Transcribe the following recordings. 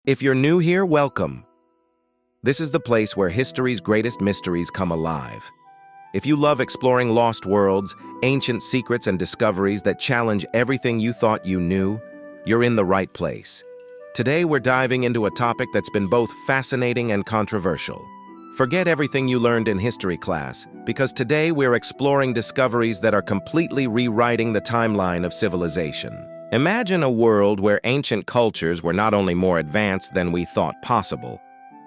If you're new here, welcome. This is the place where history's greatest mysteries come alive. If you love exploring lost worlds, ancient secrets, and discoveries that challenge everything you thought you knew, you're in the right place. Today, we're diving into a topic that's been both fascinating and controversial. Forget everything you learned in history class, because today we're exploring discoveries that are completely rewriting the timeline of civilization. Imagine a world where ancient cultures were not only more advanced than we thought possible,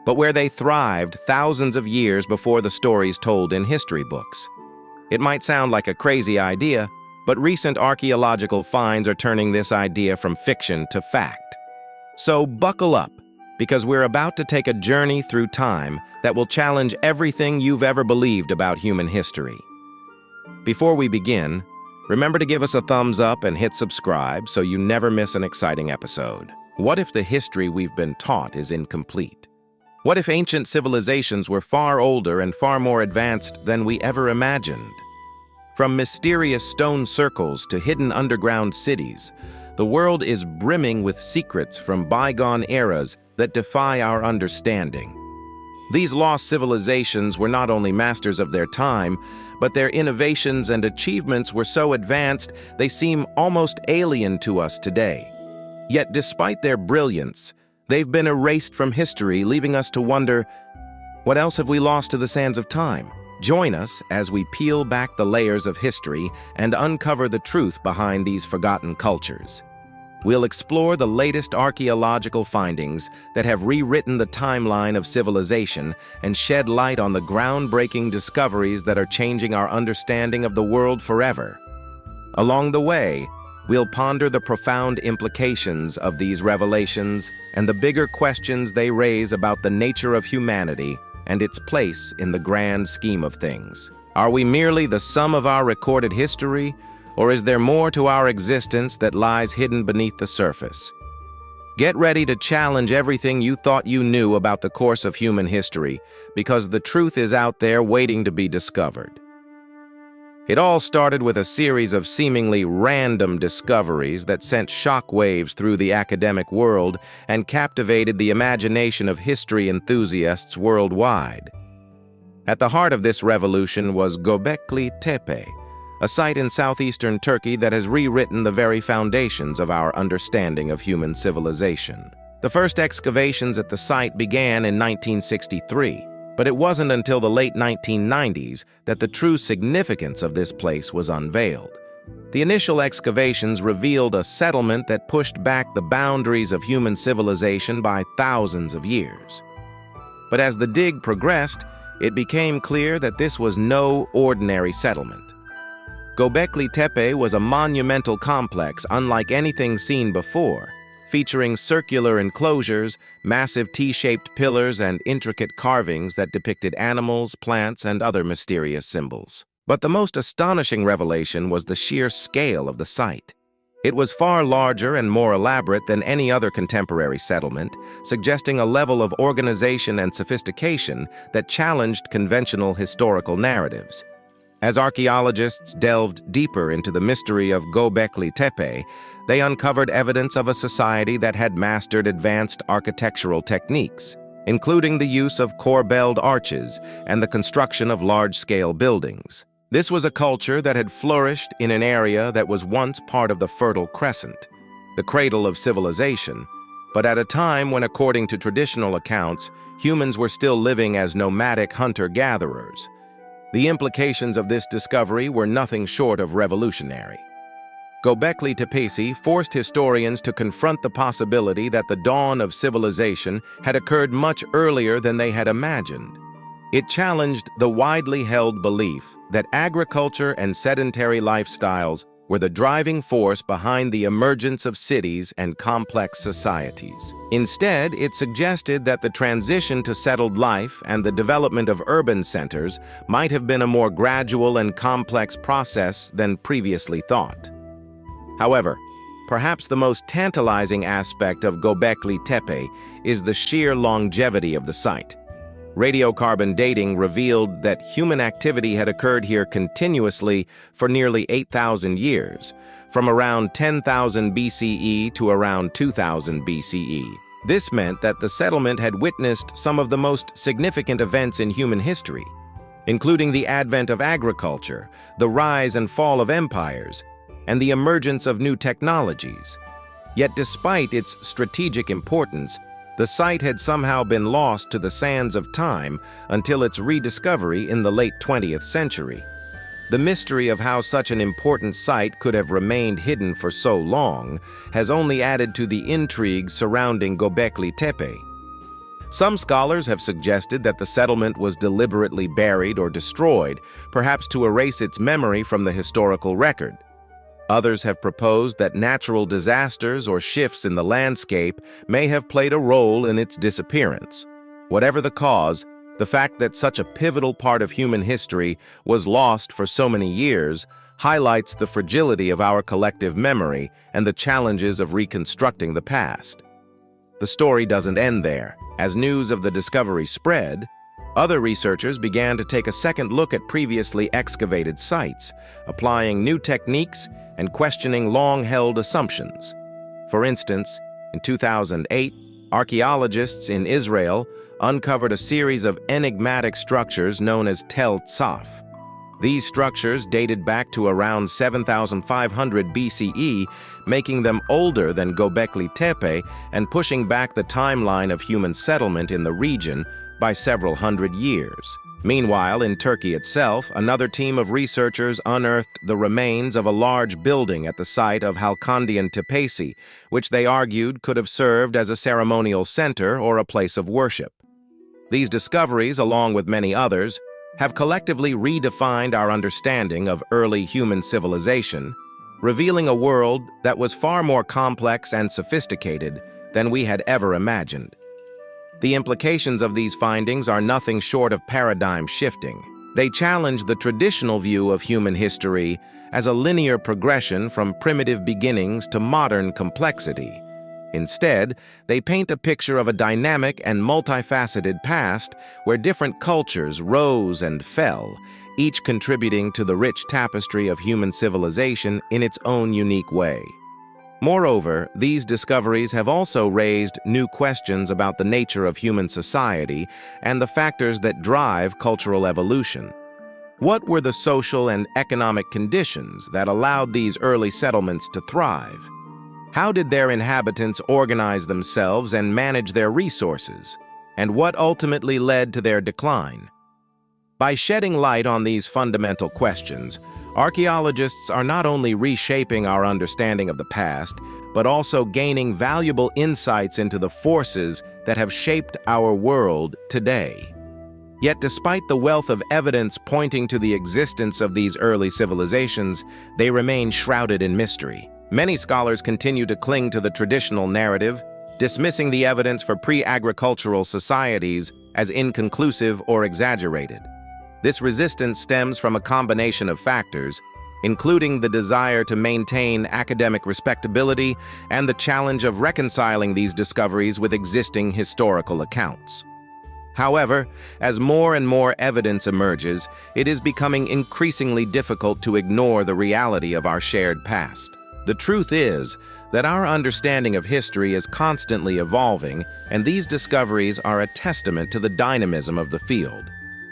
but where they thrived thousands of years before the stories told in history books. It might sound like a crazy idea, but recent archaeological finds are turning this idea from fiction to fact. So buckle up, because we're about to take a journey through time that will challenge everything you've ever believed about human history. Before we begin, remember to give us a thumbs up and hit subscribe so you never miss an exciting episode. What if the history we've been taught is incomplete? What if ancient civilizations were far older and far more advanced than we ever imagined? From mysterious stone circles to hidden underground cities, the world is brimming with secrets from bygone eras that defy our understanding. These lost civilizations were not only masters of their time, but their innovations and achievements were so advanced they seem almost alien to us today. Yet despite their brilliance, they've been erased from history, leaving us to wonder, what else have we lost to the sands of time? Join us as we peel back the layers of history and uncover the truth behind these forgotten cultures. We'll explore the latest archaeological findings that have rewritten the timeline of civilization and shed light on the groundbreaking discoveries that are changing our understanding of the world forever. Along the way, we'll ponder the profound implications of these revelations and the bigger questions they raise about the nature of humanity and its place in the grand scheme of things. Are we merely the sum of our recorded history, or is there more to our existence that lies hidden beneath the surface? Get ready to challenge everything you thought you knew about the course of human history, because the truth is out there waiting to be discovered. It all started with a series of seemingly random discoveries that sent shockwaves through the academic world and captivated the imagination of history enthusiasts worldwide. At the heart of this revolution was Gobekli Tepe, a site in southeastern Turkey that has rewritten the very foundations of our understanding of human civilization. The first excavations at the site began in 1963, but it wasn't until the late 1990s that the true significance of this place was unveiled. The initial excavations revealed a settlement that pushed back the boundaries of human civilization by thousands of years. But as the dig progressed, it became clear that this was no ordinary settlement. Gobekli Tepe was a monumental complex unlike anything seen before, featuring circular enclosures, massive T-shaped pillars, and intricate carvings that depicted animals, plants, and other mysterious symbols. But the most astonishing revelation was the sheer scale of the site. It was far larger and more elaborate than any other contemporary settlement, suggesting a level of organization and sophistication that challenged conventional historical narratives. As archaeologists delved deeper into the mystery of Gobekli Tepe, they uncovered evidence of a society that had mastered advanced architectural techniques, including the use of corbelled arches and the construction of large-scale buildings. This was a culture that had flourished in an area that was once part of the Fertile Crescent, the cradle of civilization, but at a time when, according to traditional accounts, humans were still living as nomadic hunter-gatherers. The implications of this discovery were nothing short of revolutionary. Gobekli Tepe forced historians to confront the possibility that the dawn of civilization had occurred much earlier than they had imagined. It challenged the widely held belief that agriculture and sedentary lifestyles were the driving force behind the emergence of cities and complex societies. Instead, it suggested that the transition to settled life and the development of urban centers might have been a more gradual and complex process than previously thought. However, perhaps the most tantalizing aspect of Gobekli Tepe is the sheer longevity of the site. Radiocarbon dating revealed that human activity had occurred here continuously for nearly 8,000 years, from around 10,000 BCE to around 2000 BCE. This meant that the settlement had witnessed some of the most significant events in human history, including the advent of agriculture, the rise and fall of empires, and the emergence of new technologies. Yet despite its strategic importance, the site had somehow been lost to the sands of time until its rediscovery in the late 20th century. The mystery of how such an important site could have remained hidden for so long has only added to the intrigue surrounding Gobekli Tepe. Some scholars have suggested that the settlement was deliberately buried or destroyed, perhaps to erase its memory from the historical record. Others have proposed that natural disasters or shifts in the landscape may have played a role in its disappearance. Whatever the cause, the fact that such a pivotal part of human history was lost for so many years highlights the fragility of our collective memory and the challenges of reconstructing the past. The story doesn't end there. As news of the discovery spread, other researchers began to take a second look at previously excavated sites, applying new techniques and questioning long-held assumptions. For instance, in 2008, archaeologists in Israel uncovered a series of enigmatic structures known as Tel Tzaf. These structures dated back to around 7,500 BCE, making them older than Gobekli Tepe and pushing back the timeline of human settlement in the region by several hundred years. Meanwhile, in Turkey itself, another team of researchers unearthed the remains of a large building at the site of Halkondian Tepesi, which they argued could have served as a ceremonial center or a place of worship. These discoveries, along with many others, have collectively redefined our understanding of early human civilization, revealing a world that was far more complex and sophisticated than we had ever imagined. The implications of these findings are nothing short of paradigm shifting. They challenge the traditional view of human history as a linear progression from primitive beginnings to modern complexity. Instead, they paint a picture of a dynamic and multifaceted past where different cultures rose and fell, each contributing to the rich tapestry of human civilization in its own unique way. Moreover, these discoveries have also raised new questions about the nature of human society and the factors that drive cultural evolution. What were the social and economic conditions that allowed these early settlements to thrive? How did their inhabitants organize themselves and manage their resources? And what ultimately led to their decline? By shedding light on these fundamental questions, archaeologists are not only reshaping our understanding of the past, but also gaining valuable insights into the forces that have shaped our world today. Yet despite the wealth of evidence pointing to the existence of these early civilizations, they remain shrouded in mystery. Many scholars continue to cling to the traditional narrative, dismissing the evidence for pre-agricultural societies as inconclusive or exaggerated. This resistance stems from a combination of factors, including the desire to maintain academic respectability and the challenge of reconciling these discoveries with existing historical accounts. However, as more and more evidence emerges, it is becoming increasingly difficult to ignore the reality of our shared past. The truth is that our understanding of history is constantly evolving, and these discoveries are a testament to the dynamism of the field.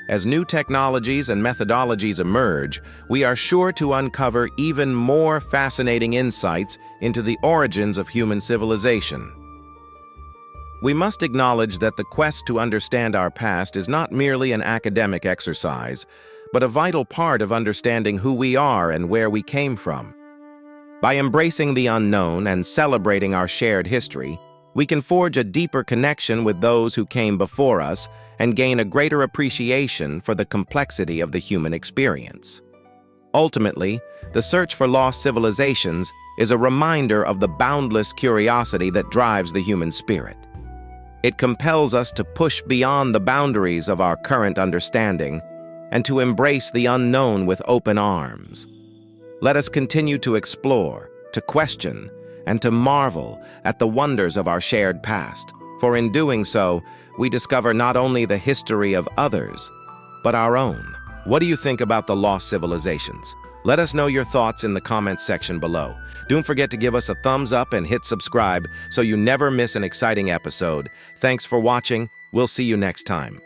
As new technologies and methodologies emerge, we are sure to uncover even more fascinating insights into the origins of human civilization. We must acknowledge that the quest to understand our past is not merely an academic exercise, but a vital part of understanding who we are and where we came from. By embracing the unknown and celebrating our shared history, we can forge a deeper connection with those who came before us and gain a greater appreciation for the complexity of the human experience. Ultimately, the search for lost civilizations is a reminder of the boundless curiosity that drives the human spirit. It compels us to push beyond the boundaries of our current understanding and to embrace the unknown with open arms. Let us continue to explore, to question, and to marvel at the wonders of our shared past, for in doing so, we discover not only the history of others, but our own. What do you think about the lost civilizations? Let us know your thoughts in the comments section below. Don't forget to give us a thumbs up and hit subscribe so you never miss an exciting episode. Thanks for watching. We'll see you next time.